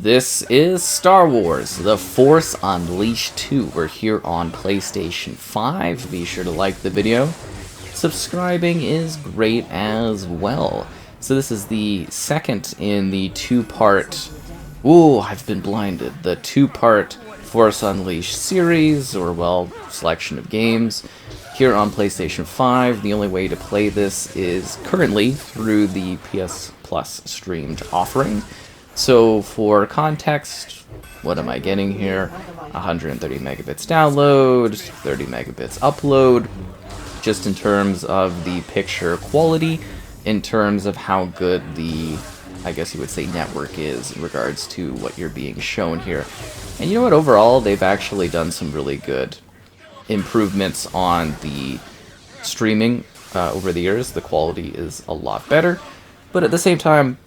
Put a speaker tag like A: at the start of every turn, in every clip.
A: This is Star Wars, The Force Unleashed 2. We're here on PlayStation 5. Be sure to like the video. Subscribing is great as well. So this is the second in the two-part... Ooh, I've been blinded. The two-part Force Unleashed series, or, well, selection of games, here on PlayStation 5. The only way to play this is currently through the PS Plus streamed offering. So for context, what am I getting here? 130 megabits download, 30 megabits upload, just in terms of the picture quality, in terms of how good the, I guess you would say, network is in regards to what you're being shown here. And you know what, overall, they've actually done some really good improvements on the streaming over the years. The quality is a lot better, but at the same time,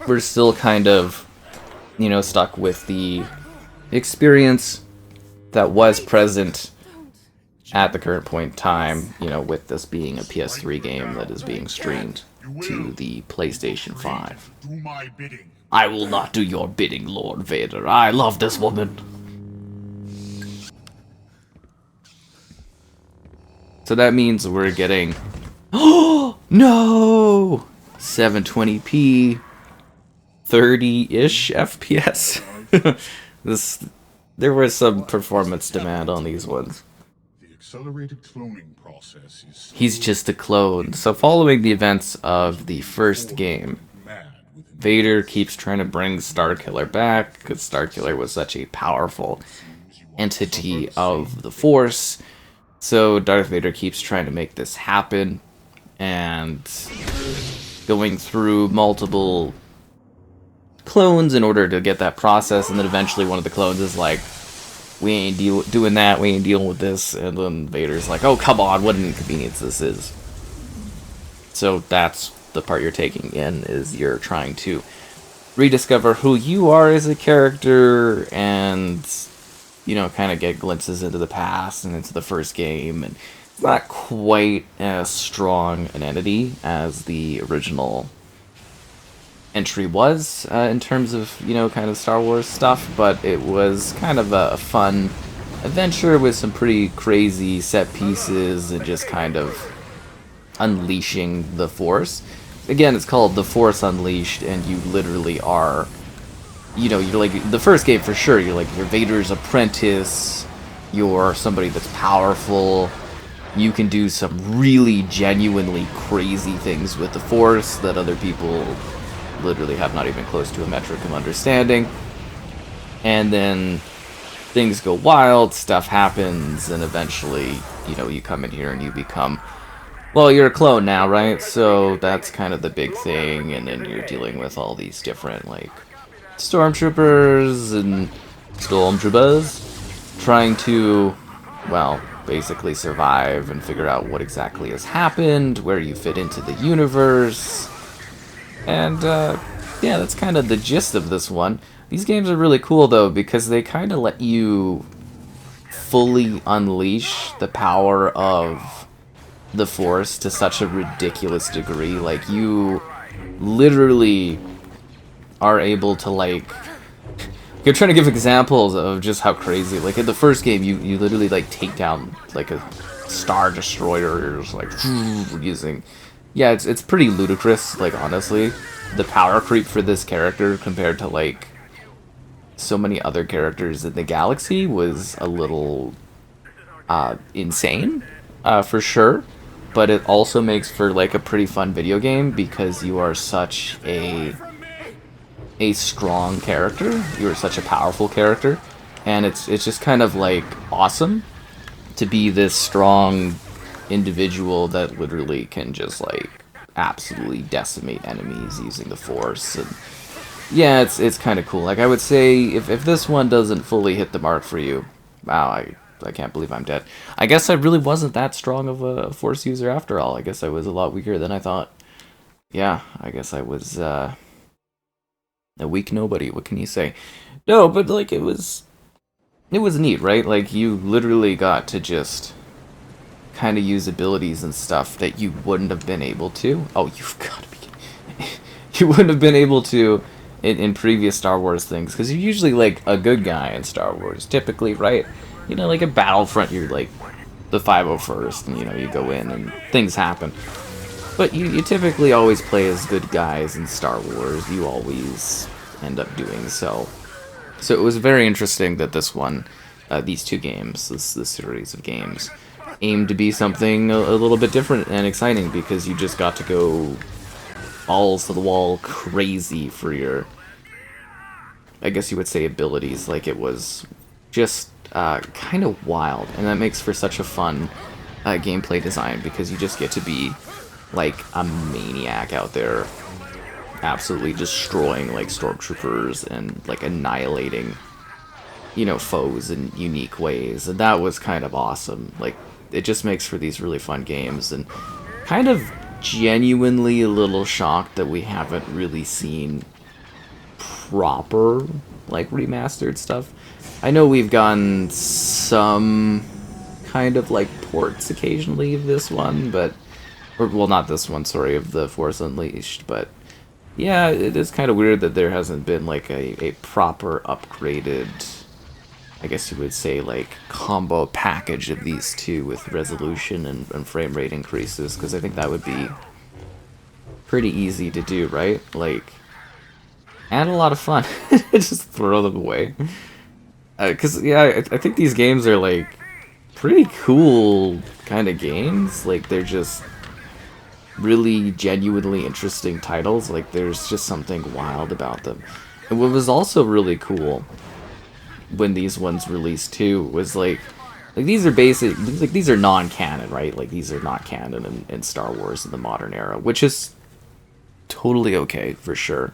A: we're still kind of, you know, stuck with the experience that was present at the current point in time, you know, with this being a PS3 game that is being streamed to the PlayStation 5. I will not do your bidding, Lord Vader. I love this woman. So that means we're getting... Oh, no! 720p... 30-ish FPS. There was some performance demand on these ones.
B: The accelerated cloning process is
A: He's just a clone. So following the events of the first game, Vader keeps trying to bring Starkiller back, because Starkiller was such a powerful entity of the Force. So Darth Vader keeps trying to make this happen, and going through multiple clones in order to get that process, and then eventually one of the clones is like, we ain't doing that, we ain't dealing with this, and then Vader's like, oh come on, what an inconvenience this is. So that's the part you're taking in, is you're trying to rediscover who you are as a character, and, you know, kind of get glimpses into the past and into the first game, and it's not quite as strong an entity as the original entry was, in terms of, you know, kind of Star Wars stuff, but it was kind of a fun adventure with some pretty crazy set pieces and just kind of unleashing the Force. Again, it's called The Force Unleashed, and you literally are, you know, you're like, the first game for sure, you're like, you're Vader's apprentice, you're somebody that's powerful, you can do some really genuinely crazy things with the Force that other people literally have not even close to a metric of understanding. And then things go wild, stuff happens, and eventually, you know, you come in here and you become, well, you're a clone now, right? So that's kind of the big thing, and then you're dealing with all these different, like, stormtroopers and trying to, well, basically survive and figure out what exactly has happened, where you fit into the universe. And, yeah, that's kind of the gist of this one. These games are really cool, though, because they kind of let you fully unleash the power of the Force to such a ridiculous degree. Like, you literally are able to, like... You're trying to give examples of just how crazy... Like, in the first game, you literally, like, take down, like, a Star Destroyer. You're just, like, using... Yeah, it's pretty ludicrous, like, honestly. The power creep for this character compared to, like, so many other characters in the galaxy was a little insane, for sure. But it also makes for, like, a pretty fun video game because you are such a strong character. You are such a powerful character. And it's just kind of, like, awesome to be this strong individual that literally can just, like, absolutely decimate enemies using the Force. And yeah, it's kind of cool. Like, I would say if this one doesn't fully hit the mark for you, wow, I can't believe I'm dead. I guess I really wasn't that strong of a Force user after all. I guess I was a lot weaker than I thought. Yeah, I guess I was a weak nobody. What can you say? No, but, like, it was neat, right? Like, you literally got to just kind of use abilities and stuff that you wouldn't have been able to. Oh, you've got to be kidding. You wouldn't have been able to in previous Star Wars things, because you're usually like a good guy in Star Wars, typically, right? You know, like a Battlefront, you're like the 501st, and you know, you go in and things happen. But you typically always play as good guys in Star Wars. You always end up doing so. So it was very interesting that this one, these two games, this series of games, aimed to be something a little bit different and exciting, because you just got to go balls to the wall crazy for your, I guess you would say, abilities. Like, it was just kind of wild, and that makes for such a fun gameplay design, because you just get to be like a maniac out there, absolutely destroying like stormtroopers and like annihilating, you know, foes in unique ways. And that was kind of awesome. Like, it just makes for these really fun games, and kind of genuinely a little shocked that we haven't really seen proper like remastered stuff. I know we've gotten some kind of like ports occasionally of this one, but or, well, not this one, sorry, of the Force Unleashed, but yeah, it is kind of weird that there hasn't been like a proper upgraded, I guess you would say, like combo package of these two with resolution and frame rate increases, because I think that would be pretty easy to do, right? Like, and a lot of fun. Just throw them away. Because, yeah, I think these games are like pretty cool kind of games. Like, they're just really genuinely interesting titles. Like, there's just something wild about them. And what was also really cool when these ones released too was like these are basic, like these are non-canon, right? Like, these are not canon in Star Wars in the modern era, which is totally okay for sure.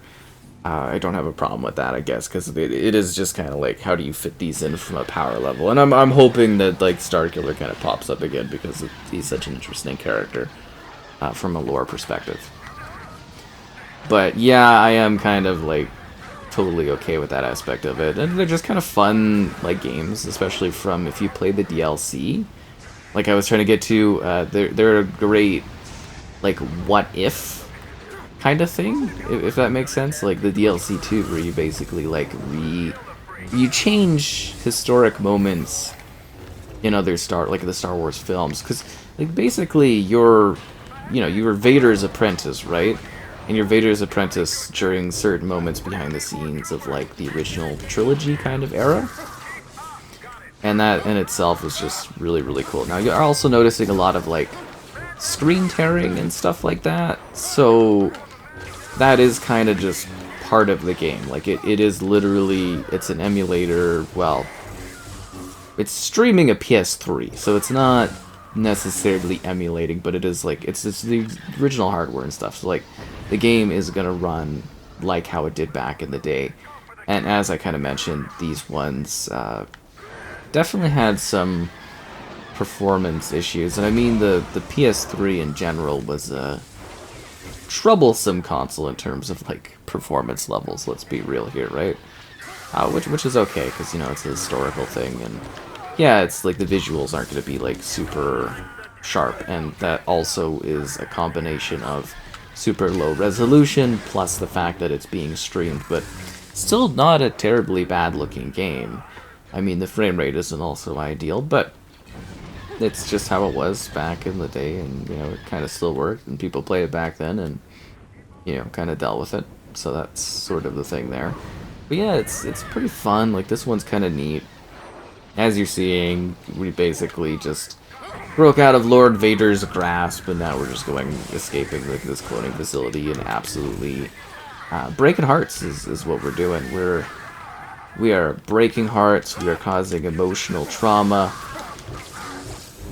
A: I don't have a problem with that, I guess, because it is just kind of like, how do you fit these in from a power level? And I'm hoping that like Starkiller kind of pops up again, because he's such an interesting character. From a lore perspective. But yeah, I am kind of like totally okay with that aspect of it, and they're just kind of fun like games, especially from if you play the DLC. Like I was trying to get to, they're a great like what if kind of thing, if that makes sense. Like the DLC 2, where you basically like you change historic moments in other the Star Wars films, because like basically you were Vader's apprentice, right? And you're Vader's apprentice during certain moments behind the scenes of like the original trilogy kind of era. And that in itself was just really, really cool. Now you're also noticing a lot of like screen tearing and stuff like that. So that is kind of just part of the game. Like it is literally, it's an emulator. Well, it's streaming a PS3, so it's not necessarily emulating, but it is like it's the original hardware and stuff. So like the game is gonna run like how it did back in the day. And as I kind of mentioned, these ones definitely had some performance issues, and I mean the PS3 in general was a troublesome console in terms of like performance levels. Let's be real here, right? Which is okay, because you know it's a historical thing, and yeah, it's like the visuals aren't going to be like super sharp, and that also is a combination of super low resolution plus the fact that it's being streamed, but still not a terribly bad looking game. I mean, the frame rate isn't also ideal, but it's just how it was back in the day, and you know, it kind of still worked, and people played it back then, and you know, kind of dealt with it. So that's sort of the thing there. But yeah, it's pretty fun. Like, this one's kind of neat. As you're seeing, we basically just broke out of Lord Vader's grasp, and now we're just escaping like this cloning facility, and absolutely breaking hearts is what we're doing. We are breaking hearts. We are causing emotional trauma.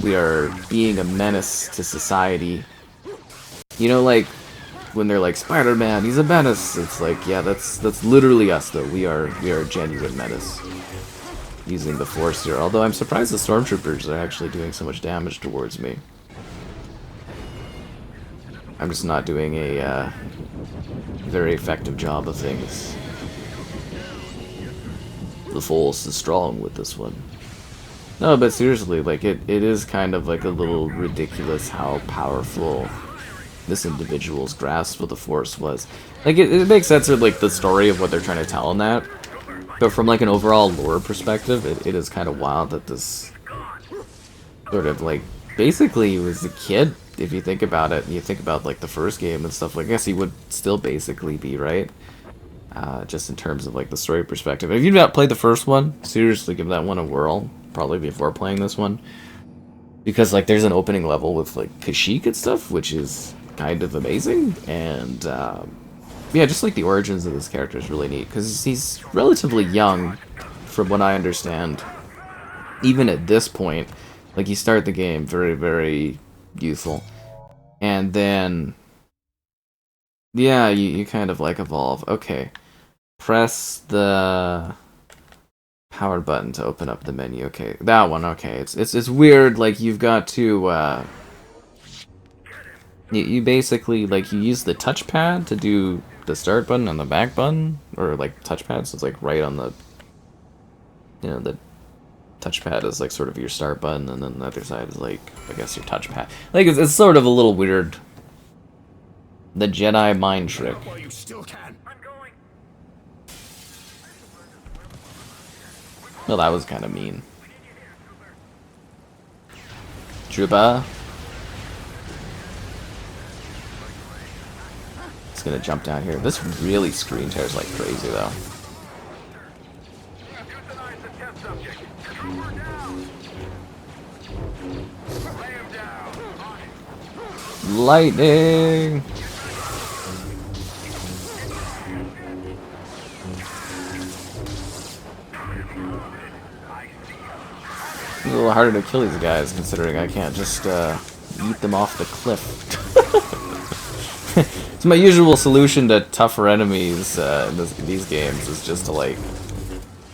A: We are being a menace to society. You know, like when they're like, Spider-Man, he's a menace. It's like, yeah, that's literally us, though. We are a genuine menace. Using the Force here, although I'm surprised the stormtroopers are actually doing so much damage towards me. I'm just not doing a very effective job of things. The Force is strong with this one. No, but seriously, like it is kind of like a little ridiculous how powerful this individual's grasp of the Force was. Like, it makes sense of, like, the story of what they're trying to tell in that. But from, like, an overall lore perspective, it is kind of wild that this sort of, like, basically he was a kid, if you think about it, and you think about, like, the first game and stuff. Like, I guess he would still basically be, right? Just in terms of, like, the story perspective. If you've not played the first one, seriously give that one a whirl, probably before playing this one. Because, like, there's an opening level with, like, Kashyyyk and stuff, which is kind of amazing, and, yeah, just, like, the origins of this character is really neat, because he's relatively young, from what I understand. Even at this point, like, you start the game very, very youthful, and then, yeah, you kind of, like, evolve. Okay, press the power button to open up the menu. Okay, that one. Okay, it's weird. Like, you've got to you basically, like, you use the touchpad to do the start button and the back button, or like touchpad. So it's like right on the, you know, the touchpad is like sort of your start button, and then the other side is like, I guess, your touchpad. Like, it's sort of a little weird. The Jedi mind trick.
C: You still can.
A: Well, that was kind of mean. Juba. It's gonna jump down here. This really screen tears like crazy, though. Lightning! It's a little harder to kill these guys, considering I can't just eat them off the cliff. It's my usual solution to tougher enemies in these games, is just to, like,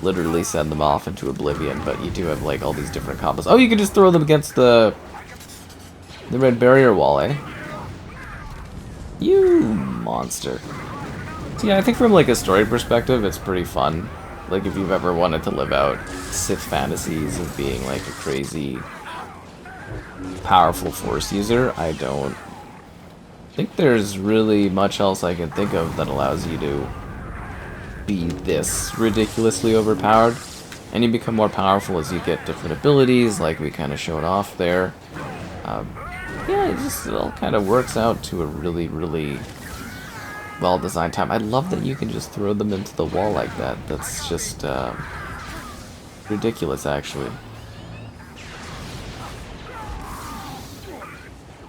A: literally send them off into oblivion, but you do have, like, all these different combos. Oh, you can just throw them against the red barrier wall, eh? You monster. So yeah, I think from, like, a story perspective, it's pretty fun. Like, if you've ever wanted to live out Sith fantasies of being, like, a crazy, powerful Force user, I don't think there's really much else I can think of that allows you to be this ridiculously overpowered. And you become more powerful as you get different abilities, like we kind of showed off there. Yeah, it all kind of works out to a really, really well-designed time. I love that you can just throw them into the wall like that. That's just ridiculous, actually.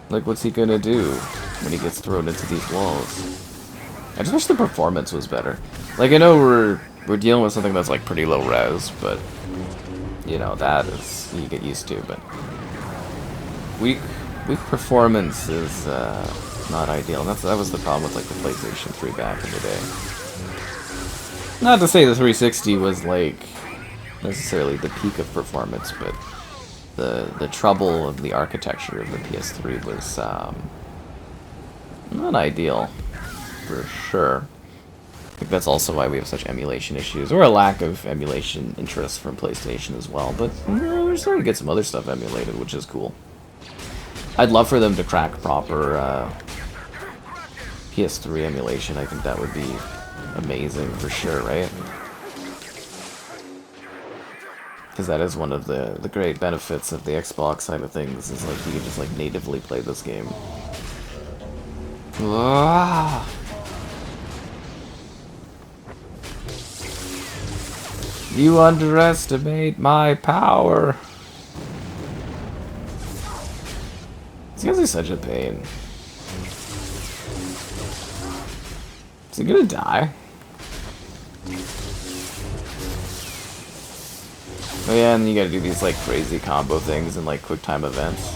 A: Like, what's he gonna do when he gets thrown into these walls? I just wish the performance was better. Like, I know we're dealing with something that's, like, pretty low res, but, you know, that is, you get used to, but weak performance is not ideal, and that was the problem with, like, the PlayStation 3 back in the day. Not to say the 360 was, like, necessarily the peak of performance, but the trouble of the architecture of the PS3 was not ideal, for sure. I think that's also why we have such emulation issues, or a lack of emulation interest from PlayStation as well, but we're starting to get some other stuff emulated, which is cool. I'd love for them to crack proper PS3 emulation. I think that would be amazing for sure, right? Because that is one of the great benefits of the Xbox side of things, is like you can just like natively play this game. Ah! You underestimate my power. These guys are such a pain. Is he gonna die? Oh yeah, and you gotta do these like crazy combo things and like quick time events.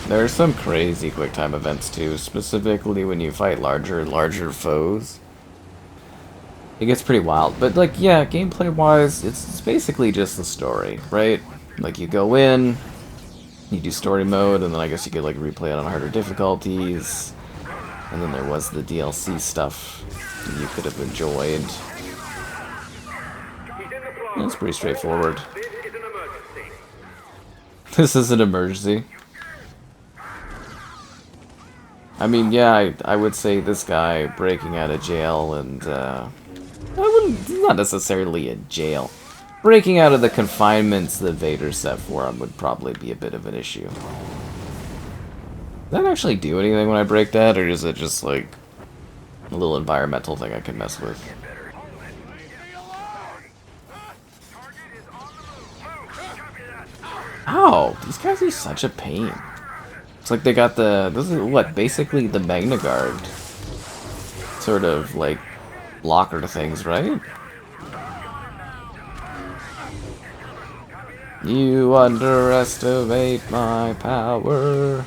A: There are some crazy quick time events too, specifically when you fight larger foes. It gets pretty wild, but like, yeah, gameplay wise, it's basically just the story, right? Like, you go in, you do story mode, and then I guess you could like replay it on harder difficulties, and then there was the DLC stuff that you could have enjoyed. It's pretty straightforward. This is an emergency. I mean, yeah, I would say this guy breaking out of jail and, I wouldn't, not necessarily a jail. Breaking out of the confinements that Vader set for him would probably be a bit of an issue. Does that actually do anything when I break that, or is it just, like, a little environmental thing I can mess with? Ow! These guys are such a pain. It's like they got the... This is, what, basically the Magna Guard sort of, like, blocker things, right? You underestimate my power.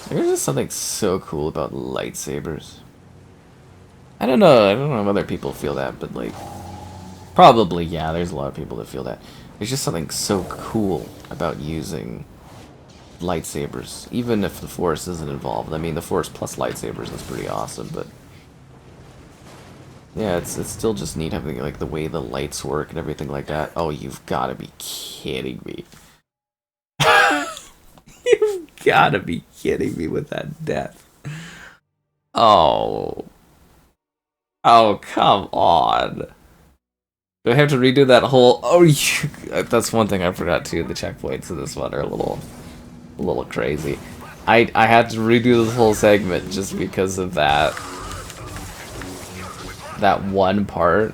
A: There's just something so cool about lightsabers. I don't know if other people feel that, but like, probably, yeah, there's a lot of people that feel that. There's just something so cool about using lightsabers, even if the Force isn't involved. I mean, the Force plus lightsabers is pretty awesome, but yeah, it's still just neat having like the way the lights work and everything like that. Oh, you've got to be kidding me. You've got to be kidding me with that death. Oh. Oh, come on. Do I have to redo that whole... Oh, that's one thing I forgot too. The checkpoints in this one are a little crazy. I had to redo this whole segment just because of that one part.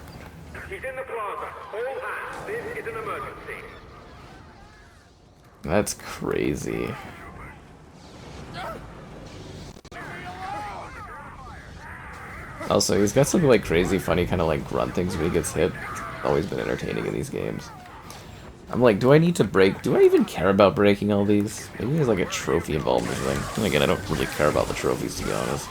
C: He's in the plaza. All hands. This is an emergency.
A: That's crazy. Also, he's got some like crazy, funny kind of like grunt things when he gets hit. Always been entertaining in these games. I'm like, do I need to break? Do I even care about breaking all these? Maybe there's like a trophy involved or something. And again, I don't really care about the trophies, to be honest.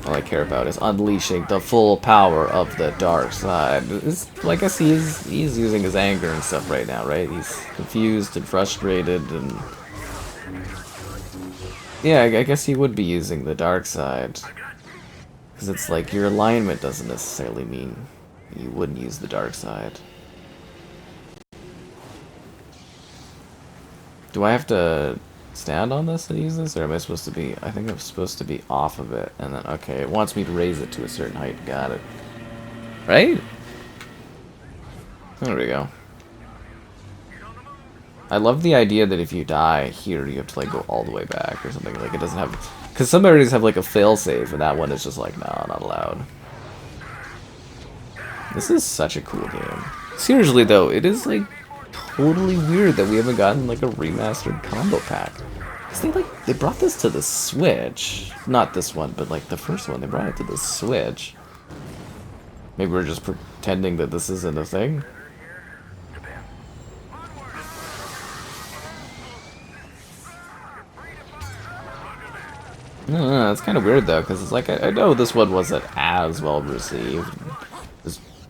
A: All I care about is unleashing the full power of the dark side. It's, like, I guess he's using his anger and stuff right now, right? He's confused and frustrated and... Yeah, I guess he would be using the dark side. Because it's like, your alignment doesn't necessarily mean you wouldn't use the dark side. Do I have to stand on this and use this, or am I supposed to be... I think I'm supposed to be off of it, and then, okay, it wants me to raise it to a certain height. Got it. Right? There we go. I love the idea that if you die here, you have to, like, go all the way back or something. Like, it doesn't have... Because some areas have, like, a failsafe, and that one is just like, nah, not allowed. This is such a cool game. Seriously, though, it is, like, totally weird that we haven't gotten, like, a remastered combo pack. Because they brought this to the Switch. Not this one, but, like, the first one. They brought it to the Switch. Maybe we're just pretending that this isn't a thing. I don't know, it's kind of weird though, because it's like, I know this one wasn't as well received.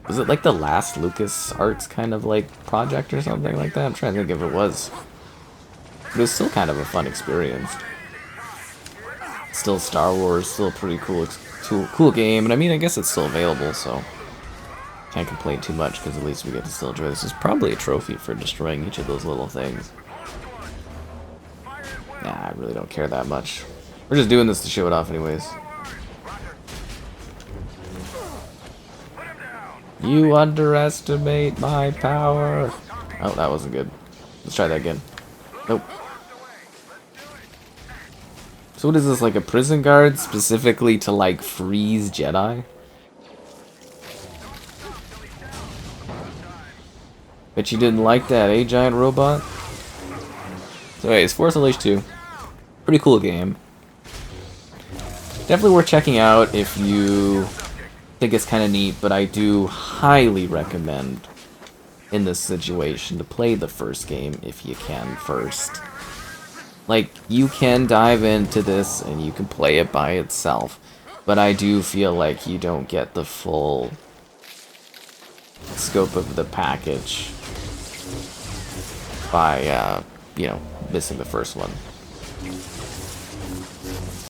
A: Was it like the last LucasArts kind of like project or something like that? I'm trying to think if it was. But it was still kind of a fun experience. Still Star Wars, still a pretty cool game, and I mean, I guess it's still available, so can't complain too much, because at least we get to still enjoy this. This is probably a trophy for destroying each of those little things. Nah, I really don't care that much. We're just doing this to show it off anyways. You underestimate my power. Oh, that wasn't good. Let's try that again. Nope. So what is this, like a prison guard specifically to like freeze Jedi? Bet you didn't like that, eh, giant robot? So anyways, Force Unleashed 2. Pretty cool game. Definitely worth checking out if you think it's kind of neat, but I do highly recommend in this situation to play the first game if you can first. Like, you can dive into this and you can play it by itself, but I do feel like you don't get the full scope of the package by you know, missing the first one.